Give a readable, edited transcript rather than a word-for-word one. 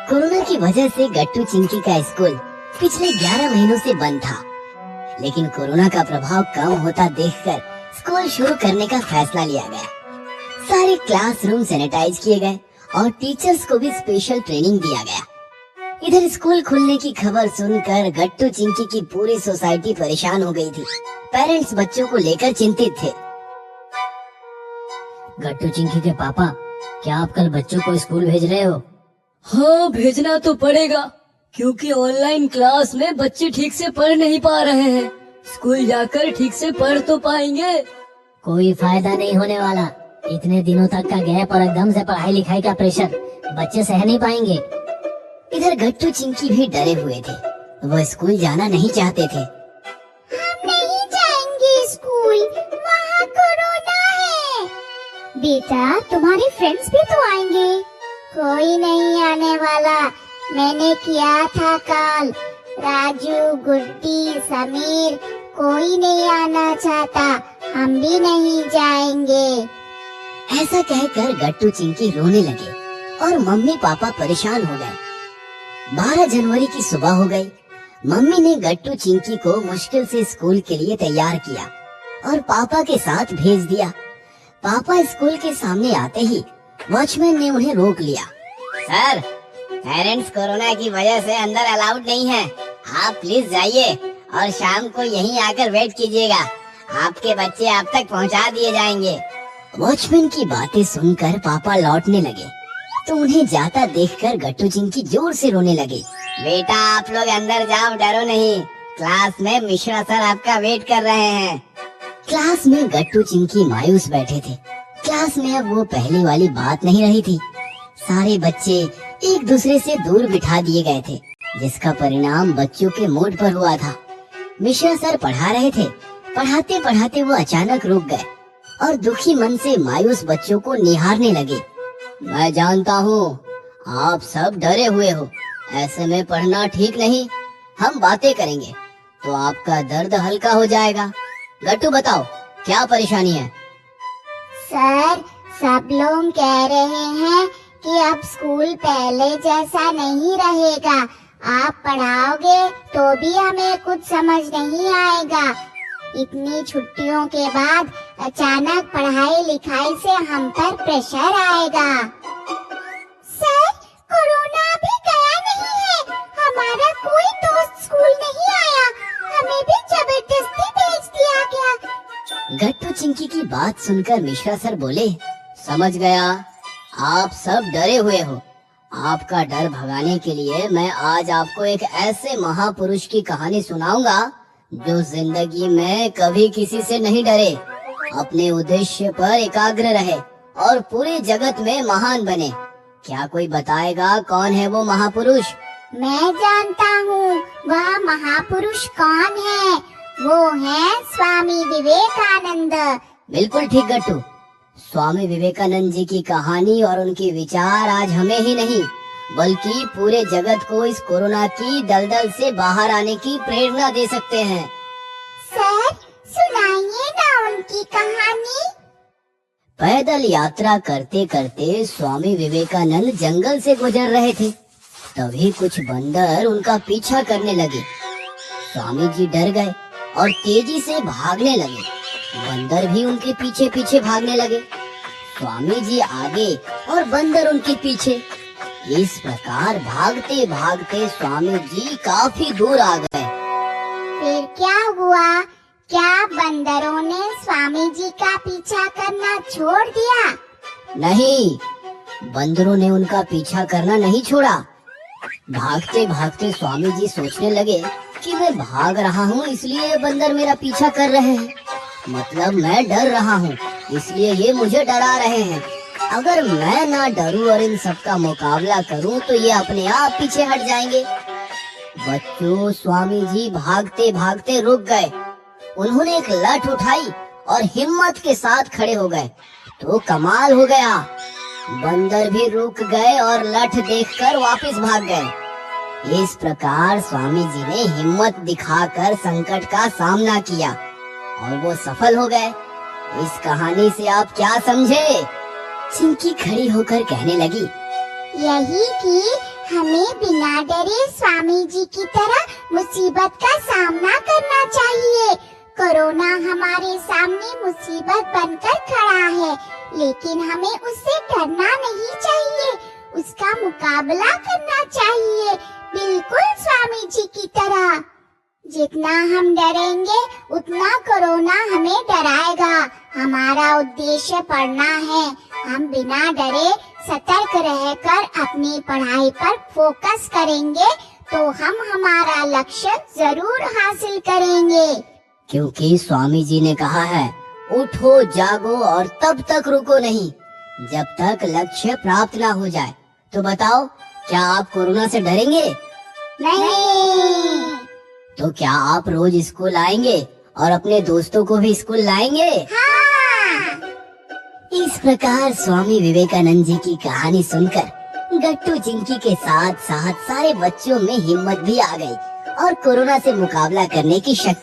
Corona की वजह से गट्टू चिंकी का स्कूल पिछले 11 महीनों से बंद था, लेकिन कोरोना का प्रभाव कम होता देखकर स्कूल शुरू करने का फैसला लिया गया। सारे क्लासरूम सैनिटाइज किए गए और टीचर्स को भी स्पेशल ट्रेनिंग दिया गया। इधर स्कूल खुलने की खबर सुनकर गट्टू चिंकी की पूरी सोसाइटी परेशान हो गई थी। पेरेंट्स बच्चों को लेकर चिंतित थे। गट्टू चिंकी के पापा, क्या आप कल बच्चों को स्कूल भेज रहे हो? हाँ, भेजना तो पड़ेगा क्योंकि ऑनलाइन क्लास में बच्चे ठीक से पढ़ नहीं पा रहे हैं। स्कूल जाकर ठीक से पढ़ तो पाएंगे। कोई फायदा नहीं होने वाला। इतने दिनों तक का गैप और एकदम से पढ़ाई लिखाई का प्रेशर बच्चे सह नहीं पाएंगे। इधर गट्टू चिंकी भी डरे हुए थे। वो स्कूल जाना नहीं चाहते थे। हम नहीं जाएंगे स्कूल, वहाँ कोरोना है। बेटा, तुम्हारे फ्रेंड्स भी तो आएंगे। कोई नहीं आने वाला। मैंने किया था कॉल। राजू, गुड्डी, समीर, कोई नहीं आना चाहता। हम भी नहीं जाएंगे। ऐसा कहकर गट्टू चिंकी रोने लगे और मम्मी पापा परेशान हो गए। 12 जनवरी की सुबह हो गई। मम्मी ने गट्टू चिंकी को मुश्किल से स्कूल के लिए तैयार किया और पापा के साथ भेज दिया। पापा स्कूल के सामने आते ही वॉचमैन ने उन्हें रोक लिया। सर, पेरेंट्स कोरोना की वजह से अंदर अलाउड नहीं है। आप प्लीज जाइए और शाम को यहीं आकर वेट कीजिएगा। आपके बच्चे आप तक पहुंचा दिए जाएंगे। वॉचमैन की बातें सुनकर पापा लौटने लगे तो उन्हें जाता देखकर गट्टू चिंकी जोर से रोने लगे। बेटा, आप लोग अंदर जाओ, डरो नहीं। क्लास में मिश्रा सर आपका वेट कर रहे हैं। क्लास में गट्टू चिंकी मायूस बैठे थे। क्लास में अब वो पहले वाली बात नहीं रही थी। सारे बच्चे एक दूसरे से दूर बिठा दिए गए थे, जिसका परिणाम बच्चों के मूड पर हुआ था। मिश्रा सर पढ़ा रहे थे। पढ़ाते पढ़ाते वो अचानक रुक गए और दुखी मन से मायूस बच्चों को निहारने लगे। मैं जानता हूँ आप सब डरे हुए हो। ऐसे में पढ़ना ठीक नहीं। हम बातें करेंगे तो आपका दर्द हल्का हो जाएगा। गट्टू, बताओ क्या परेशानी है? सर, सब लोग कह रहे हैं कि अब स्कूल पहले जैसा नहीं रहेगा। आप पढ़ाओगे तो भी हमें कुछ समझ नहीं आएगा। इतनी छुट्टियों के बाद अचानक पढ़ाई लिखाई से हम पर प्रेशर आएगा। सर, कोरोना अभी गया नहीं है। हमारा कोई दोस्त स्कूल नहीं आया। हमें भी जबरदस्ती भेज दिया गया। गट्टू चिंकी की बात सुनकर मिश्रा सर बोले, समझ गया, आप सब डरे हुए हो। आपका डर भगाने के लिए मैं आज आपको एक ऐसे महापुरुष की कहानी सुनाऊंगा जो जिंदगी में कभी किसी से नहीं डरे, अपने उद्देश्य पर एकाग्र रहे और पूरे जगत में महान बने। क्या कोई बताएगा कौन है वो महापुरुष? मैं जानता हूँ वह महापुरुष कौन है। वो है स्वामी विवेकानंद। बिल्कुल ठीक गट्टू। स्वामी विवेकानंद जी की कहानी और उनके विचार आज हमें ही नहीं बल्कि पूरे जगत को इस कोरोना की दलदल से बाहर आने की प्रेरणा दे सकते हैं। सर, सुनाइए ना उनकी कहानी। पैदल यात्रा करते करते स्वामी विवेकानंद जंगल से गुजर रहे थे। तभी कुछ बंदर उनका पीछा करने लगे। स्वामी जी डर गए और तेजी से भागने लगे। बंदर भी उनके पीछे पीछे भागने लगे। स्वामी जी आगे और बंदर उनके पीछे। इस प्रकार भागते भागते स्वामी जी काफी दूर आ गए। फिर क्या हुआ? क्या बंदरों ने स्वामी जी का पीछा करना छोड़ दिया? नहीं, बंदरों ने उनका पीछा करना नहीं छोड़ा। भागते भागते स्वामी जी सोचने लगे कि मैं भाग रहा हूँ इसलिए ये बंदर मेरा पीछा कर रहे हैं। मतलब मैं डर रहा हूँ इसलिए ये मुझे डरा रहे हैं। अगर मैं ना डरूं और इन सब का मुकाबला करूं तो ये अपने आप पीछे हट जाएंगे। बच्चों, स्वामी जी भागते भागते रुक गए। उन्होंने एक लठ उठाई और हिम्मत के साथ खड़े हो गए तो कमाल हो गया। बंदर भी रुक गए और लठ देखकर वापस भाग गए। इस प्रकार स्वामी जी ने हिम्मत दिखाकर संकट का सामना किया और वो सफल हो गए। इस कहानी से आप क्या समझे? चिंकी खड़ी होकर कहने लगी, यही कि हमें बिना डरे स्वामी जी की तरह मुसीबत का सामना करना चाहिए। कोरोना हमारे सामने मुसीबत बनकर खड़ा है, लेकिन हमें उससे डरना नहीं चाहिए, उसका मुकाबला करना चाहिए, बिल्कुल स्वामी जी की तरह। जितना हम डरेंगे उतना कोरोना हमें डराएगा। हमारा उद्देश्य पढ़ना है। हम बिना डरे सतर्क रहकर अपनी पढ़ाई पर फोकस करेंगे तो हम हमारा लक्ष्य जरूर हासिल करेंगे। क्योंकि स्वामी जी ने कहा है, उठो जागो और तब तक रुको नहीं जब तक लक्ष्य प्राप्त ना हो जाए। तो बताओ, क्या आप कोरोना से डरेंगे? नहीं। तो क्या आप रोज स्कूल आएंगे और अपने दोस्तों को भी स्कूल लाएंगे? हाँ। इस प्रकार स्वामी विवेकानंद जी की कहानी सुनकर गट्टू चिंकी के साथ साथ सारे बच्चों में हिम्मत भी आ गई और कोरोना से मुकाबला करने की शक्ति